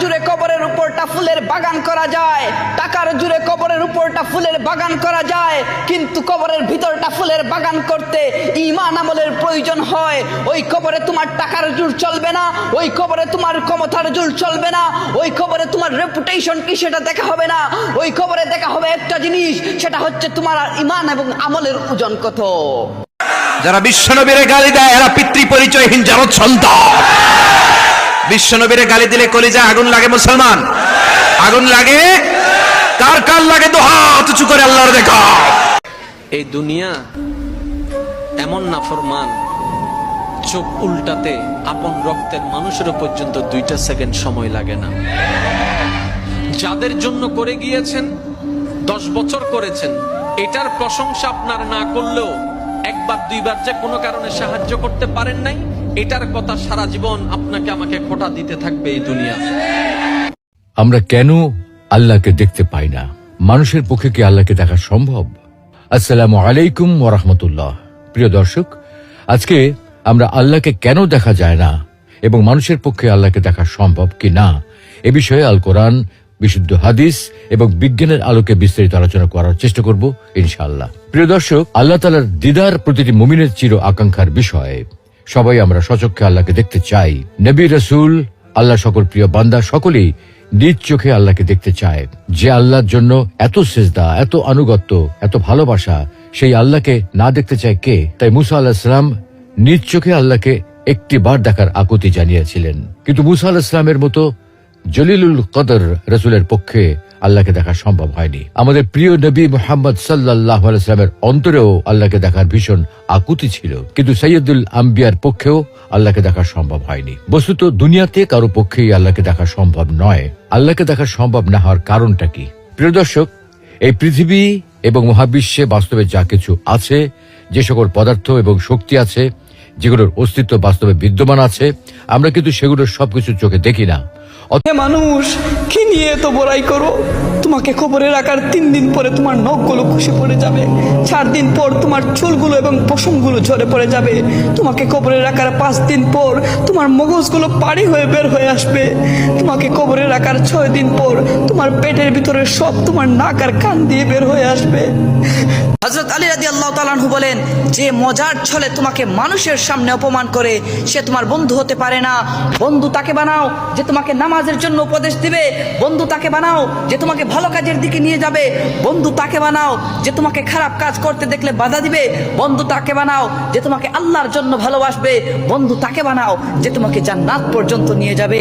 জুড়ে কবরের উপরটা ফুলের বাগান করা যায়, টাকার জুড়ে কবরের উপরটা ফুলের বাগান করা যায়, কিন্তু কবরের ভিতরটা ফুলের বাগান করতে ঈমান আমলের প্রয়োজন হয়। ওই কবরে তোমার টাকার জোর চলবে না, ওই কবরে তোমার ক্ষমতার জোর চলবে না, ওই কবরে তোমার রেপুটেশন কি সেটা দেখা হবে না। ওই কবরে দেখা হবে একটা জিনিস, সেটা হচ্ছে তোমার ঈমান এবং আমলের ওজন কত। যারা বিশ্বনবীর গালি দেয় এরা পিতৃ পরিচয়হীন জারদ সন্তান। বিশ্বনবীর গালি দিলে কলিজায় আগুন লাগে মুসলমান, আগুন লাগে। কার কার লাগে তো হাত উঁচু করে আল্লাহর দেখা। এই দুনিয়া এমন নাফরমান, চোখ উল্টাতে আপন রক্তের মানুষেরও পর্যন্ত 2টা সেকেন্ড সময় লাগে না। যাদের জন্য করে গিয়েছেন 10 বছর করেছেন, এটার প্রশংসা আপনার না করলেও একবার দুইবার যে কোনো কারণে সাহায্য করতে পারেন নাই, এটার কথা সারা জীবন আপনাকে আমাকে খোঁটা দিতে থাকবে এই দুনিয়া। আমরা কেন আল্লাহকে দেখতে পাই না? মানুষের পক্ষে কি আল্লাহকে দেখা সম্ভব? আসসালামু আলাইকুম ওয়া রাহমাতুল্লাহ। প্রিয় দর্শক, আজকে আমরা আল্লাহকে কেন দেখা যায় না এবং মানুষের পক্ষে আল্লাহকে দেখা সম্ভব কি না এ বিষয়ে আল কোরআন, বিশুদ্ধ হাদিস এবং বিজ্ঞানের আলোকে বিস্তারিত আলোচনা করার চেষ্টা করব ইনশাআল্লাহ। প্রিয় দর্শক, আল্লাহ তাআলার দিদার প্রতিটি মুমিনের চির আকাঙ্ক্ষার বিষয়। সবাই আমরা সচক্ষে আল্লাহকে দেখতে চাই। নবী, রাসূল, আল্লাহ সকল প্রিয় বান্দা সকলেই নিজ চোখে আল্লাহকে দেখতে চায়। যে আল্লাহর জন্য এত সিজদা, এত আনুগত্য, এত ভালোবাসা, সেই আল্লাহকে না দেখতে চায় কে? তাই মুসা আলাইহিস সালাম নিজ চোখে আল্লাহকে একটি বার দেখার আকুতি জানিয়েছিলেন, কিন্তু মুসা আলাইহিস সালামের মতো জলিলুল কদর রাসূলের পক্ষে আল্লাহকে দেখা সম্ভব হয়নি। আমাদের প্রিয় নবী মুহাম্মদ সাল্লাল্লাহু আলাইহি ওয়াসাল্লামের অন্তরেও আল্লাহকে দেখার ভীষণ আকুতি ছিল, কিন্তু সাইয়্যিদুল আম্বিয়ার পক্ষেও আল্লাহকে দেখা সম্ভব হয়নি। বস্তুত দুনিয়াতে কারো পক্ষেই আল্লাহকে দেখা সম্ভব নয়। আল্লাহকে দেখা সম্ভব না হওয়ার কারণটা কি? প্রিয় দর্শক, এই পৃথিবী এবং মহাবিশ্বে বাস্তবে যা কিছু আছে, যে সকল পদার্থ এবং শক্তি আছে, যেগুলোর অস্তিত্ব বাস্তবে বিদ্যমান আছে, আমরা কিন্তু সেগুলোর সবকিছু চোখে দেখি না। মানুষ কি নিয়ে এত বড়াই করো? তোমাকে কবরে রাখার 3 দিন পরে তোমার নখগুলো খসে পড়ে যাবে, 4 দিন পর তোমার চুলগুলো এবং পশমগুলো ঝরে পড়ে যাবে, তোমাকে কবরে রাখার 5 দিন পর তোমার মগজগুলো পাড়ি হয়ে বের হয়ে আসবে, তোমাকে কবরে রাখার 6 দিন পর তোমার পেটের ভিতরে সব তোমার নাক আর কান দিয়ে বের হয়ে আসবে। হযরত আলী রাদিয়াল্লাহু তাআলা আনহু বলেন, যে মজার ছলে তোমাকে মানুষের সামনে অপমান করে সে তোমার বন্ধু হতে পারে না। বন্ধু তাকে বানাও যে তোমাকে নামাজের জন্য উপদেশ দিবে, বন্ধু তাকে বানাও যে তোমাকে ভালো কাজের দিকে নিয়ে যাবে, বন্ধু তাকে বানাও যে তোমাকে খারাপ কাজ করতে দেখলে বাধা দিবে, বন্ধু তাকে বানাও যে তোমাকে আল্লাহর জন্য ভালোবাসবে, বন্ধু তাকে বানাও যে তোমাকে জান্নাত পর্যন্ত নিয়ে যাবে।